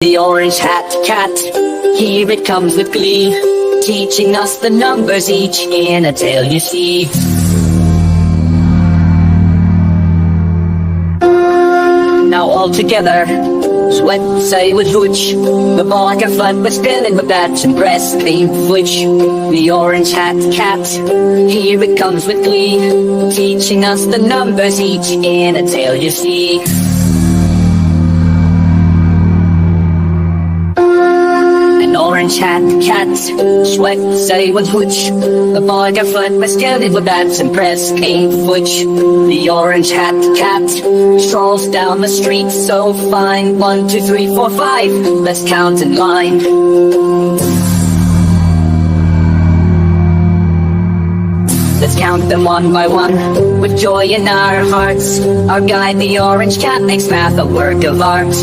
The orange hat cat, here it comes with glee, teaching us the numbers each in a tale you see. Now all together, sweat say with hooch, the ball can fun but spinning with that and press clean switch. The orange hat cat, here it comes with glee, teaching us the numbers each in a tale you see. Orange hat cat, sweat say with hooch, the boy got foot but skilled with bats and press clean switch. The orange hat cat strolls down the street so fine. 1, 2, 3, 4, 5, let's count in line. Let's count them one by one, with joy in our hearts. Our guide the orange cat makes math a work of art.